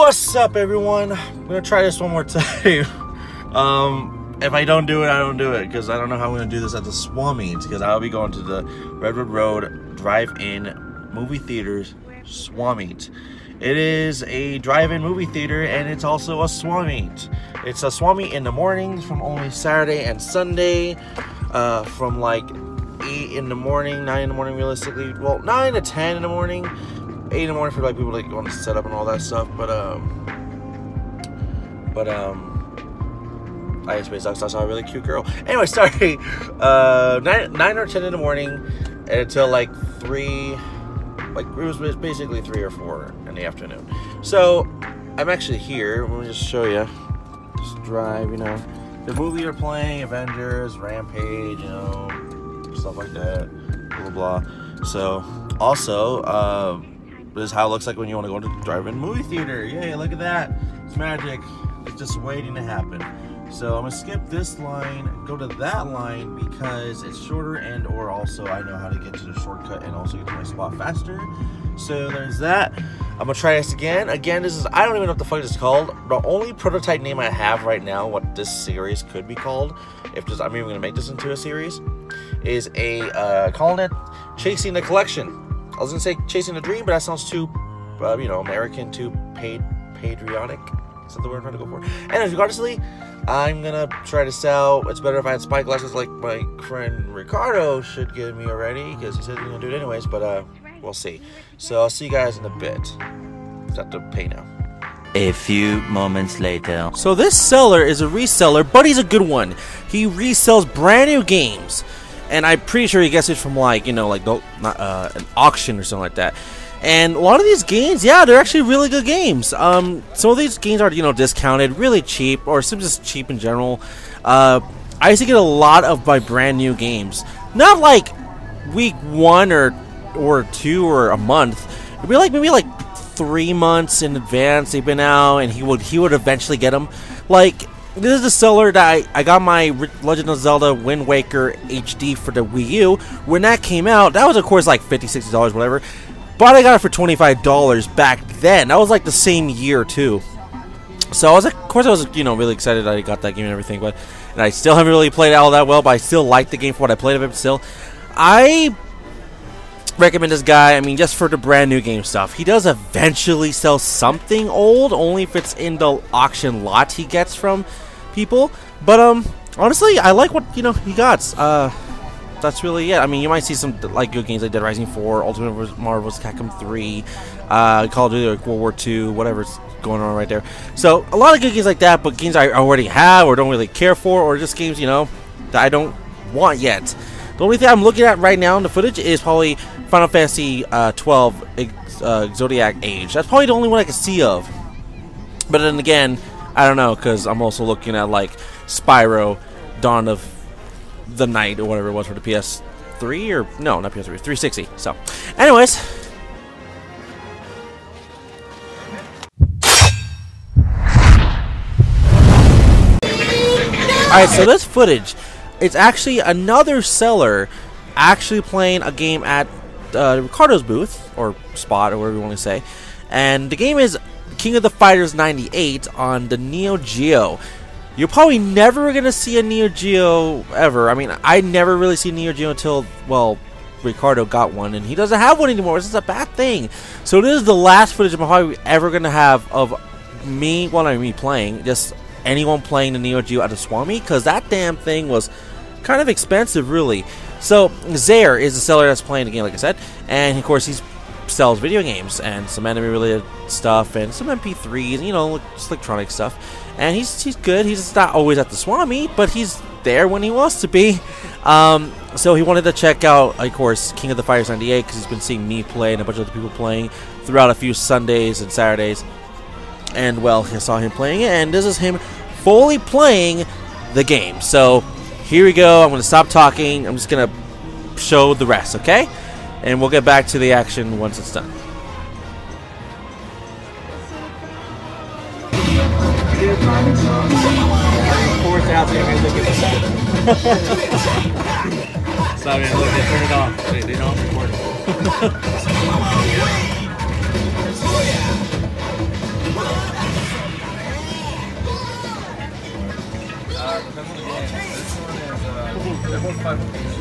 What's up, everyone? I'm gonna try this one more time. If I don't do it, I don't do it, because I don't know how I'm gonna do this at the Swapmeet, because I'll be going to the Redwood Road Drive-In Movie Theaters Swapmeet. It is a drive-in movie theater, and it's also a Swapmeet. It's a Swapmeet in the mornings from only Saturday and Sunday, from like 8 in the morning, 9 in the morning realistically. Well, 9 to 10 in the morning. 8 in the morning for like people like going to set up and all that stuff, but I just made sucks. I saw a really cute girl. Anyway, sorry. 9 or 10 in the morning until like 3. Like it was basically 3 or 4 in the afternoon. So I'm actually here. Let me just show you. Just drive, you know, the movie you're playing, Avengers, Rampage, you know, stuff like that. Blah blah. So also, this is how it looks like when you want to go to the drive-in movie theater. Yay, look at that. It's magic. It's just waiting to happen. So I'm going to skip this line, go to that line because it's shorter, and or also I know how to get to the shortcut and also get to my spot faster. So there's that. I'm going to try this again. Again, this is, I don't even know what the fuck it's called. The only prototype name I have right now, what this series could be called, if this, I'm even going to make this into a series, is calling it Chasing the Collection. I was gonna say Chasing the Dream, but that sounds too, you know, American, too patriotic. Is that the word I'm trying to go for? Anyways, regardlessly, I'm gonna try this out. It's better if I had spy glasses like my friend Ricardo should give me already, because he said he's gonna do it anyways, but we'll see. So I'll see you guys in a bit. Just have to pay now. A few moments later. So this seller is a reseller, but he's a good one. He resells brand new games. And I'm pretty sure he gets it from, like, you know, like an auction or something like that. And a lot of these games, yeah, they're actually really good games. Some of these games are, you know, discounted, really cheap, or some just cheap in general. I used to get a lot of my brand new games. Not like week 1 or 2 or a month. It'd be like maybe like 3 months in advance they've been out, and he would eventually get them. Like, this is the seller that I got my Legend of Zelda Wind Waker HD for the Wii U. When that came out, that was of course like $50, $60, whatever. But I got it for $25 back then. That was like the same year too. So I was like, of course I was, you know, really excited that I got that game and everything. And I still haven't really played it all that well, but I still like the game for what I played of it. Still, I recommend this guy. I mean, just for the brand new game stuff. He does eventually sell something old, only if it's in the auction lot he gets from people. But honestly, I like what, you know, he got. That's really it. I mean, you might see some like good games like Dead Rising 4, Ultimate Marvel's Capcom 3, Call of Duty, like World War II, whatever's going on right there. So a lot of good games like that, but games I already have or don't really care for, or just games, you know, that I don't want yet. The only thing I'm looking at right now in the footage is probably Final Fantasy 12 Zodiac Age. That's probably the only one I can see of. But then again, I don't know, because I'm also looking at like Spyro Dawn of the Night or whatever it was for the PS3, or no, not PS3, 360. So anyways, alright, so this footage, it's actually another seller actually playing a game at Ricardo's booth, or spot, or whatever you want to say. And the game is King of the Fighters 98 on the Neo Geo. You're probably never going to see a Neo Geo ever. I mean, I never really see Neo Geo until, well, Ricardo got one, and he doesn't have one anymore. This is a bad thing. So this is the last footage I'm probably ever going to have of me, well, not me playing, just anyone playing the Neo Geo at the Swapmeet, because that damn thing was kind of expensive, really. So Zaire is the seller that's playing the game, like I said, and of course he sells video games and some anime-related stuff and some MP3s, and, you know, just electronic stuff. And he's good. He's not always at the Swapmeet, but he's there when he wants to be. So he wanted to check out, of course, King of the Fighters 98, because he's been seeing me play and a bunch of other people playing throughout a few Sundays and Saturdays. And, well, I saw him playing it, and this is him fully playing the game. So here we go. I'm going to stop talking. I'm just going to show the rest, okay? And we'll get back to the action once it's done. Sorry, look, they turn it off. They don't record it. This one is, they're both 5 apiece.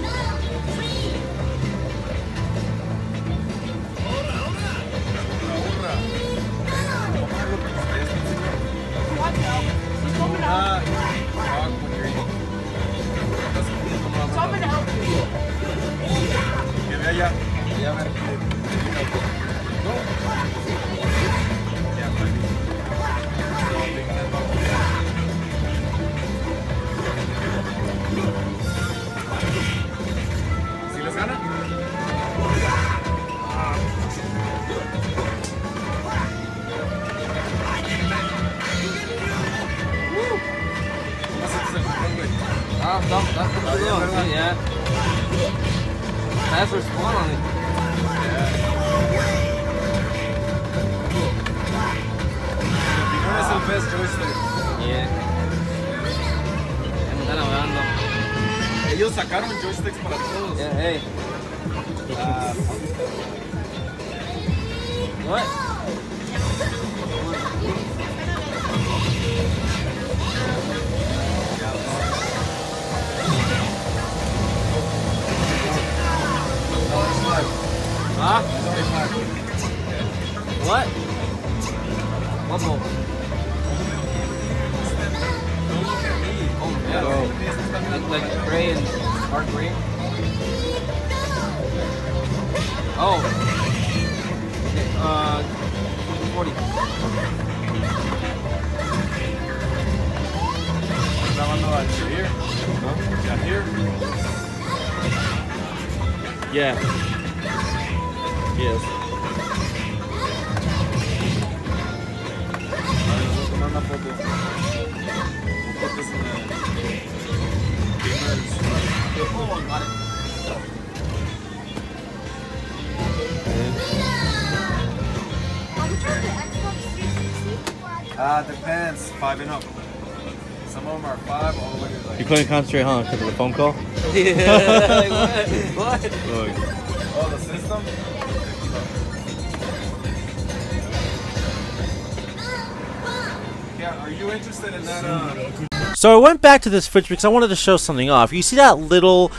¿Sí les gana? That's what you're doing. Yeah. Fast respawn on it. Pikachu es el best joystick. Yeah. Ya me están hablando. Ellos sacaron joysticks para todos. Yeah, hey. What? Huh? What? One more. Don't look at me. Oh, yeah. It's like gray and dark green. Oh. Okay, 40. Grabando al here. Yeah, here. Yeah. Yes. Vamos a tomar una foto. We'll put this in the Oh, got it. Depends. 5 and up. Some of them are 5 all the way to like. You couldn't concentrate, huh? Because of the phone call? Yeah, like what? What? Oh, the system? Yeah, are you interested in that? So I went back to this fridge because I wanted to show something off. You see that little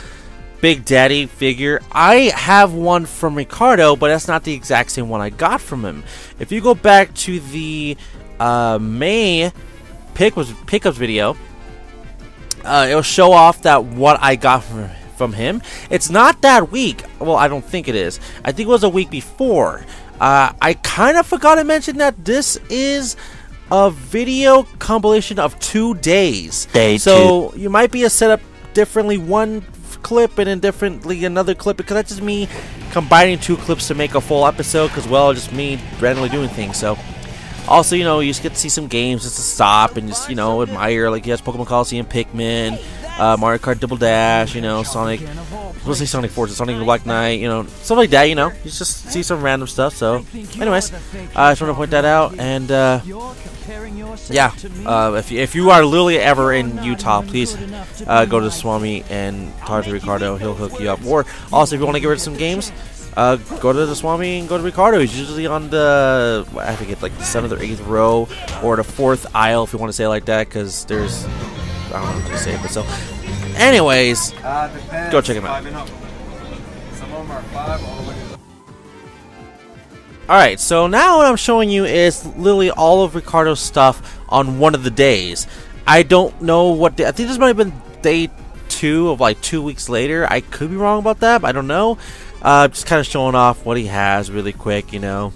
Big Daddy figure? I have one from Ricardo, but that's not the exact same one I got from him. If you go back to the May pickups video, it'll show off that what I got from him. It's not that week. Well, I don't think it is. I think it was a week before. I kind of forgot to mention that this is a video compilation of 2 days. So you might be set up differently, one clip and then differently another clip, because that's just me combining 2 clips to make a full episode, because well, just me randomly doing things. So also, you know, you just get to see some games just to stop and just, you know, admire, like, yes, Pokemon Coliseum, Pikmin, Mario Kart Double Dash, you know, Sonic, we'll say Sonic Forces, Sonic the Black Knight, you know, stuff like that, you know, you just see some random stuff. So anyways, I just want to point that out. And yeah, if you are literally ever in Utah, please go to Swapmeet and talk to Ricardo. He'll hook you up. Or also, if you want to get rid of some games, go to the Swapmeet and go to Ricardo. He's usually on the, I think it's like the 7th or 8th row, or the 4th aisle, if you want to say it like that, because there's, I don't know how to say it, but so anyways, go check him out. Some of them are 5 all the way to. Alright, so now what I'm showing you is literally all of Ricardo's stuff on one of the days. I don't know what day, I think this might have been day 2 of like 2 weeks later. I could be wrong about that, but I don't know. Just kind of showing off what he has really quick, you know.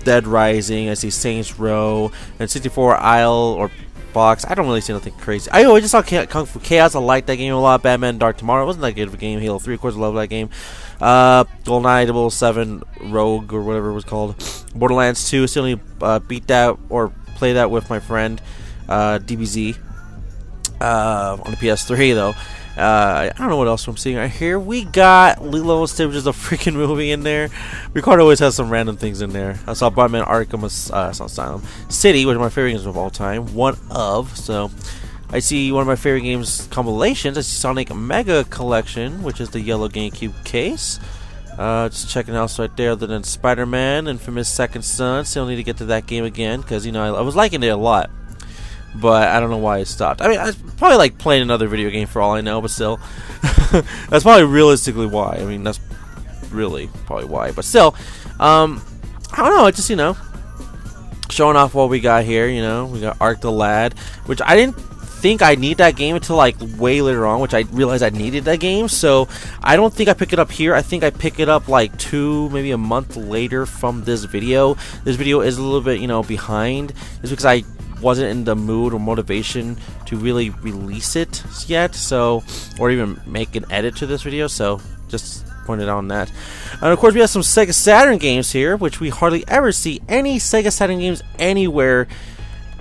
Dead Rising, I see Saints Row, and 64 Isle or box. I don't really see nothing crazy. I just saw Kung Fu Chaos. I like that game a lot. Batman Dark Tomorrow wasn't that good of a game. Halo 3, of course, I love that game. GoldenEye 007 Rogue or whatever it was called. Borderlands 2. Still only beat that or play that with my friend DBZ on the PS3 though. I don't know what else I'm seeing right here. We got Lilo and Stitch, which is a freaking movie in there. Ricardo always has some random things in there. I saw Batman Arkham Asylum City, which is my favorite games of all time. One of. So I see one of my favorite games compilations. I see Sonic Mega Collection, which is the yellow GameCube case. Just checking out right there. Other than Spider-Man, Infamous Second Son. Still need to get to that game again because, you know, I was liking it a lot. but I don't know why it stopped. I mean, I probably like playing another video game for all I know, but still, that's probably realistically why. I mean, that's really probably why, but still, I don't know. Just showing off what we got here. We got Arc the Lad, which I didn't think I need that game until like way later on, which I realized I needed that game. So I don't think I pick it up here. I think I pick it up like maybe a month later from this video. This video is a little bit behind. It's because I wasn't in the mood or motivation to really release it yet, so, or even make an edit to this video. So just pointed out on that. And of course we have some Sega Saturn games here, which we hardly ever see any Sega Saturn games anywhere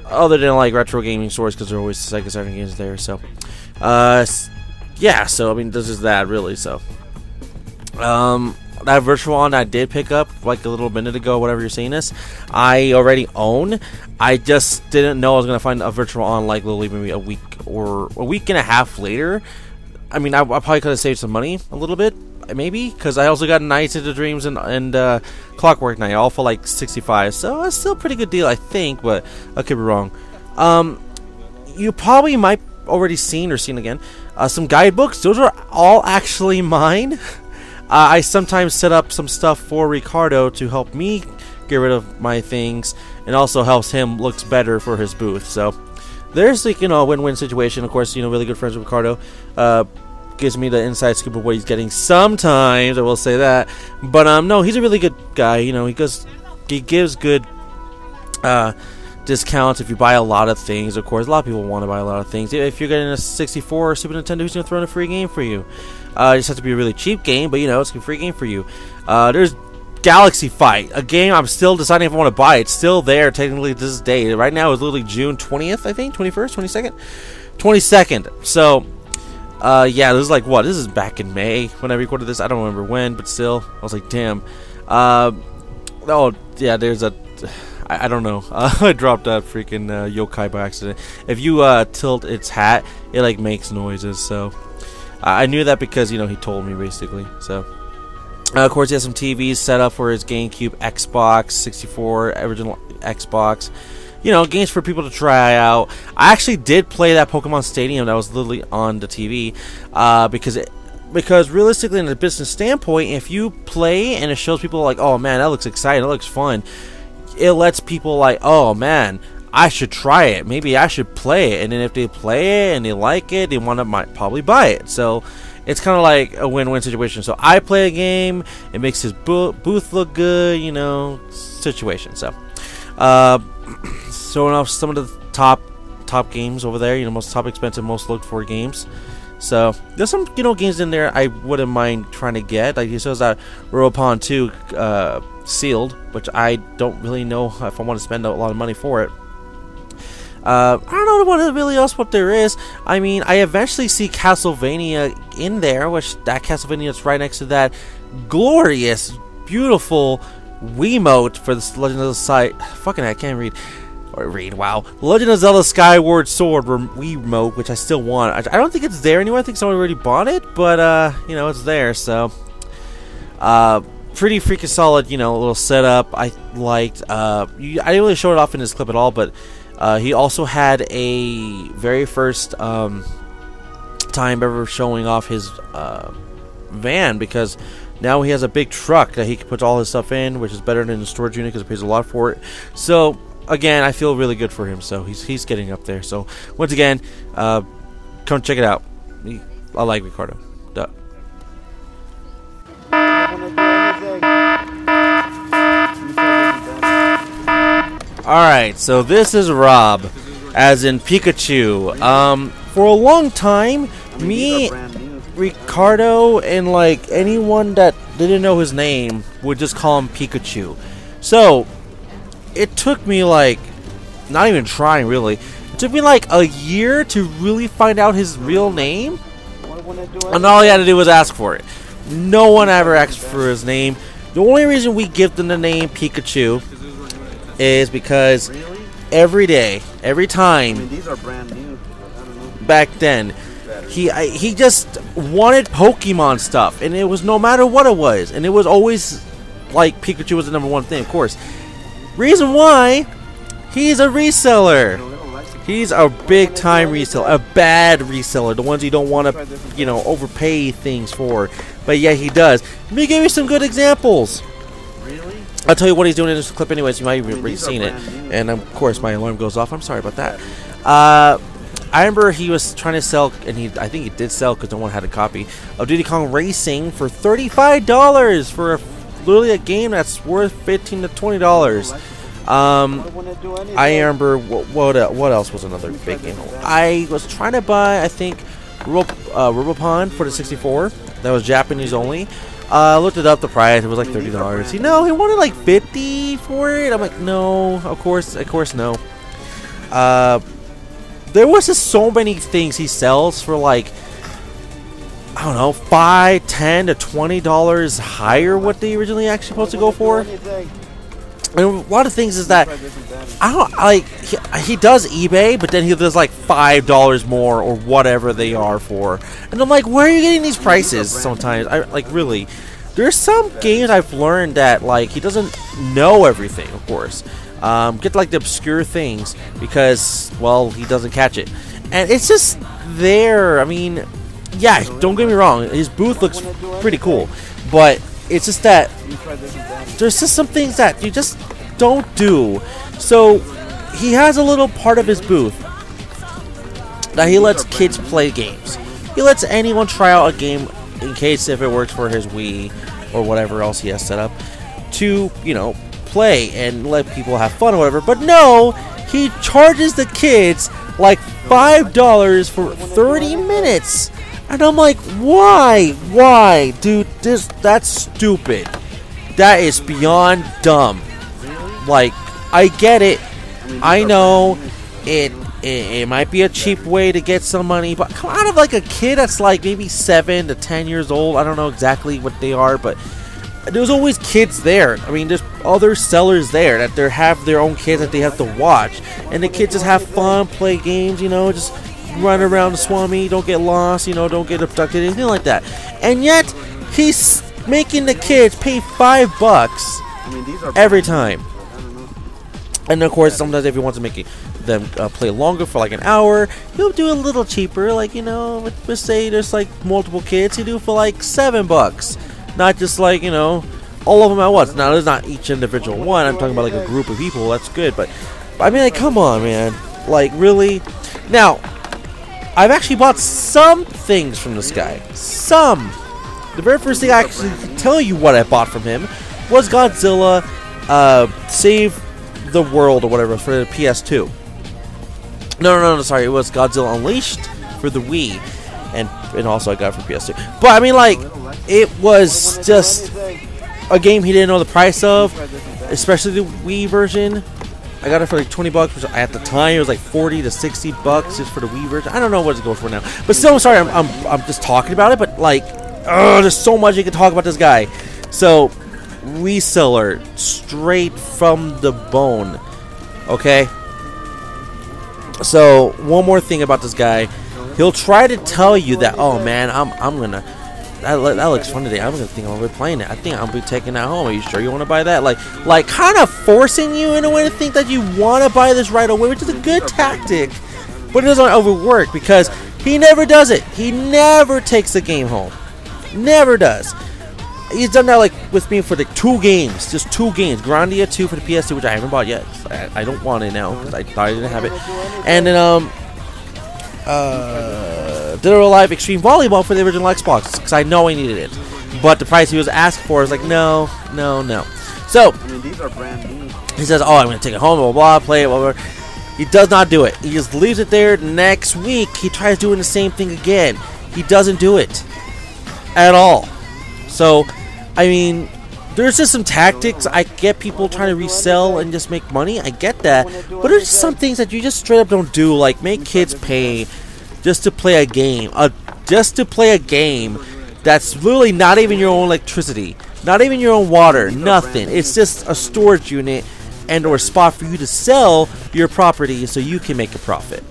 other than like retro gaming stores, because there are always Sega Saturn games there. So yeah, so I mean, this is that really. So that virtual on I did pick up like a little minute ago, whatever you're seeing this, I already own. I just didn't know I was gonna find a virtual on like literally maybe a week or a week and a half later. I mean, I probably could have saved some money a little bit, maybe, because I also got Nights into Dreams and Clockwork Knight, all for like 65. So it's still a pretty good deal, I think, but I could be wrong. You probably might already seen again some guidebooks. Those are all actually mine. I sometimes set up some stuff for Ricardo to help me get rid of my things, and also helps him looks better for his booth. So there's like a win-win situation. Of course, really good friends with Ricardo. Gives me the inside scoop of what he's getting sometimes, I will say that. But no, he's a really good guy. He gives good discounts if you buy a lot of things. Of course, a lot of people want to buy a lot of things. If you're getting a 64 or Super Nintendo, he's gonna throw in a free game for you. It just has to be a really cheap game, but it's a free game for you. There's Galaxy Fight, a game I'm still deciding if I want to buy. It's still there technically to this day. Right now it's literally June 20th, I think, 21st, 22nd. So yeah, this is like what? This is back in May when I recorded this. I don't remember when, but still, I was like, damn. Oh yeah, there's a. I don't know. I dropped that freaking yokai by accident. If you tilt its hat, it like makes noises. So I knew that because he told me basically. So of course he has some TVs set up for his GameCube, Xbox, 64, original Xbox. Games for people to try out. I actually did play that Pokemon Stadium that was literally on the TV, because realistically, in a business standpoint, if you play and it shows people like, oh man, that looks exciting, that looks fun, it lets people like, oh man, I should try it, maybe I should play it, and then if they play it and they like it, they might probably buy it. So it's kind of like a win-win situation. So I play a game, it makes his booth look good, situation. So showing off some of the top games over there, most top expensive, most looked for games. So there's some games in there I wouldn't mind trying to get. Like he says that Robopon 2 sealed, which I don't really know if I want to spend a lot of money for it. I don't know what really else what there is. I mean, I eventually see Castlevania in there, which that Castlevania is right next to that glorious, beautiful Wiimote for the Legend of Zelda fucking I can't read. Wow, Legend of Zelda Skyward Sword Wiimote, which I still want. I don't think it's there anymore. I think someone already bought it, but it's there. So pretty freaking solid, little setup. I liked. I didn't really show it off in this clip at all, but he also had a very first time ever showing off his van, because now he has a big truck that he can put all his stuff in, which is better than the storage unit because it pays a lot for it. So again, I feel really good for him. So he's getting up there. So once again, come check it out. I like Ricardo. Duh. Alright, so this is Rob, as in Pikachu. For a long time, me, Ricardo, and like anyone that didn't know his name would just call him Pikachu. So it took me like, not even trying really, it took me like a year to really find out his real name, and all he had to do was ask for it. No one ever asked for his name. The only reason we give them the name Pikachu is because every day, every time, these are brand new. back then, he just wanted Pokemon stuff, and it was no matter what it was, and it was always like Pikachu was the #1 thing, of course. Reason why, he's a reseller. He's a big time reseller, a bad reseller, the ones you don't want to, you know, overpay things for. But yeah, he does. Let me give you some good examples. Really? I'll tell you what he's doing in this clip anyways. You might have already seen it. And of course my alarm goes off. I'm sorry about that. I remember he was trying to sell, and I think he did sell because no one had a copy of Diddy Kong Racing for $35 for literally a game that's worth $15 to $20. I remember what else was another big game. I was trying to buy, I think, Robopon for the 64. That was Japanese only. Looked it up, the price. It was like $30. You know, he wanted like $50 for it. I'm like, no, of course no. There was just so many things he sells for like, I don't know, $5, $10 to $20 higher what they originally actually supposed to go for. And a lot of things is that I don't like he does eBay, but then he does like $5 more or whatever they are for, and I'm like, where are you getting these prices? Sometimes I like really. There's some games I've learned that like he doesn't know everything, of course. Get like the obscure things because well he doesn't catch it, and it's just there. I mean, yeah, don't get me wrong, his booth looks pretty cool, but it's just that there's just some things that you just don't do. So he has a little part of his booth that he lets kids play games. He lets anyone try out a game in case if it works for his Wii or whatever else he has set up to, you know, play and let people have fun or whatever. But no, he charges the kids like $5 for 30 minutes. And I'm like, why, dude? That's stupid. That is beyond dumb. Like, I get it. I know it might be a cheap way to get some money, but come out of like a kid that's like maybe 7 to 10 years old. I don't know exactly what they are, but there's always kids there. I mean, there's other sellers there that they have their own kids that they have to watch, and the kids just have fun, play games, you know, just run around the Swapmeet, don't get lost, you know, don't get abducted, anything like that. And yet he's making the kids pay $5 every time. And of course, sometimes if he wants to make them play longer for like an hour, he'll do a little cheaper. Like, you know, let's say there's like multiple kids, he'll do for like $7, not just like, you know, all of them at once. Now, there's not each individual one. I'm talking about like a group of people. That's good, but I mean, like, come on, man. Like, really? Now, I've actually bought some things from this guy. Some. The very first thing I actually can tell you what I bought from him was Godzilla Save the World or whatever for the PS2. No, sorry. It was Godzilla Unleashed for the Wii. And also I got it for PS2. But I mean, like, it was just a game he didn't know the price of, especially the Wii version. I got it for like $20, which at the time it was like $40 to $60 just for the Wii version. I don't know what it goes for now, but still, I'm sorry, I'm just talking about it. But like, there's so much you can talk about this guy. So, reseller straight from the bone. Okay. So one more thing about this guy, he'll try to tell you that, oh man, I'm gonna. That looks fun today. I'm gonna think I'm gonna be playing it. I think I'll be taking that home. Are you sure you want to buy that? Like kind of forcing you in a way to think that you want to buy this right away, which is a good tactic, but it doesn't overwork because he never does it. He never takes the game home. Never does. He's done that like with me for the 2 games, just 2 games. Grandia 2 for the PS2, which I haven't bought yet. I don't want it now because I thought I didn't have it. And then Dead or Alive Extreme Volleyball for the original Xbox because I know I needed it, but the price he was asking for is like no. So I mean, these are brand new. he says, "Oh, I'm gonna take it home, blah blah, play it, blah blah." He does not do it. He just leaves it there. Next week, he tries doing the same thing again. He doesn't do it at all. So, I mean, there's just some tactics. I get people trying to resell and just make money. I get that, but there's some things that you just straight up don't do, like make kids pay just to play a game. Just to play a game that's literally not even your own electricity, not even your own water, nothing. It's just a storage unit and or a spot for you to sell your property so you can make a profit.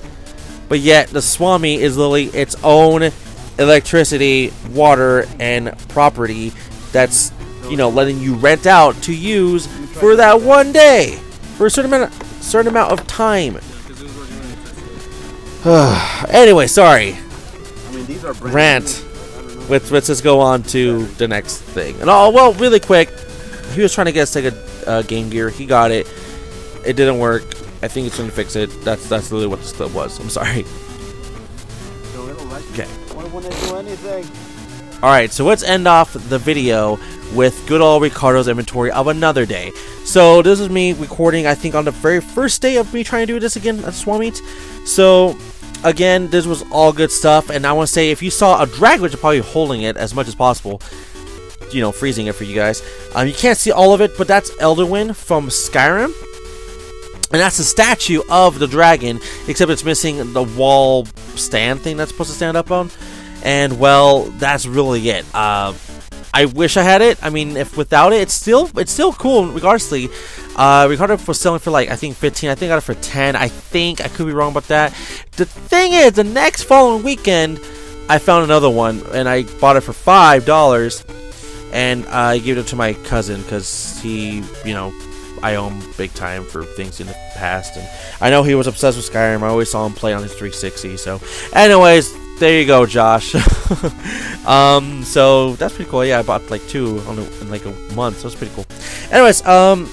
But yet, the Swapmeet is literally its own electricity, water, and property that's, you know, letting you rent out to use for that one day for a certain amount of time. Anyway, sorry. I mean, these are brand Rant. new. Let's just go on to the next thing. And well, really quick. He was trying to get Sega Game Gear. He got it. It didn't work. I think it's going to fix it. That's literally what this clip was. I'm sorry. So it'll like Okay. Why wouldn't I do anything? Alright, so let's end off the video with good old Ricardo's inventory of another day. So this is me recording, I think, on the very first day of me trying to do this again at Swapmeet. So, again, this was all good stuff. And I want to say, if you saw a drag, which is probably holding it as much as possible, you know, freezing it for you guys. You can't see all of it, but that's Elderwin from Skyrim. And that's the statue of the dragon, except it's missing the wall stand thing that's supposed to stand up on. And, well, that's really it. I wish I had it. I mean, if without it, it's still cool, regardlessly. Ricardo was selling for, like, I think 15. I think I got it for 10. I think. I could be wrong about that. The thing is, the next following weekend, I found another one, and I bought it for $5. And I gave it to my cousin, because he, you know, I owe him big time for things in the past. And I know he was obsessed with Skyrim. I always saw him play on his 360. So, anyways, there you go, Josh. So that's pretty cool. Yeah, I bought like 2 in like a month, so it's pretty cool. Anyways, and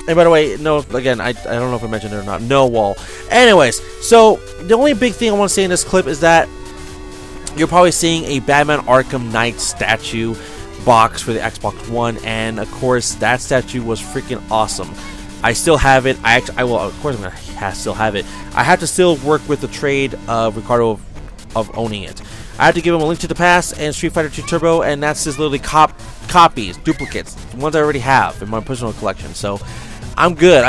by the way, no, again, I don't know if I mentioned it or not. No wall. Anyways, so the only big thing I want to say in this clip is that you're probably seeing a Batman Arkham Knight statue box for the Xbox One, and of course that statue was freaking awesome. I still have it. I will, of course, I'm gonna still have it. I have to still work with the trade of Ricardo of owning it. I have to give him a Link to the Past and Street Fighter 2 Turbo, and that's just literally copies, duplicates, the ones I already have in my personal collection. So I'm good.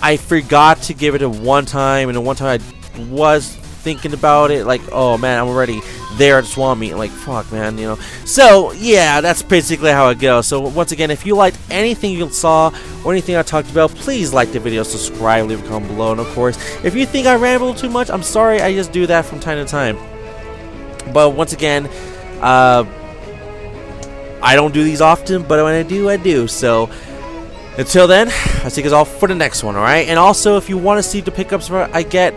I forgot to give it a one time, and the one time I was thinking about it, like, oh man, I'm already there at Swapmeet. Like, fuck, man, you know. So yeah, that's basically how it goes. So once again, if you liked anything you saw or anything I talked about, please like the video, subscribe, leave a comment below, and of course, if you think I ramble too much, I'm sorry. I just do that from time to time. But once again, I don't do these often, but when I do, I do. So until then, I'll see you guys all for the next one, alright? And also, if you want to see the pickups I get,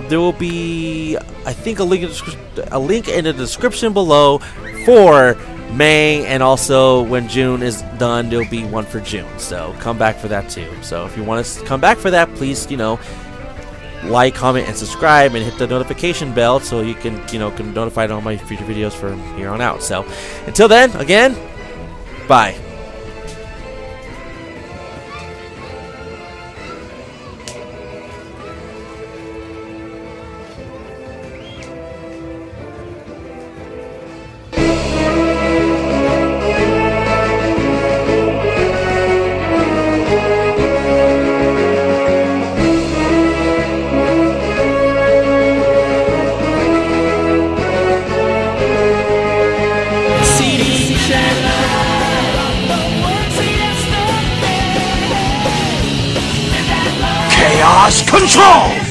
there will be, I think, a link in the description below for May, and also when June is done, there'll be one for June. So come back for that too. So if you want to come back for that, please, you know, like, comment, and subscribe, and hit the notification bell so you can, you know, can notified on my future videos from here on out. So until then, again, bye. Chaos Control!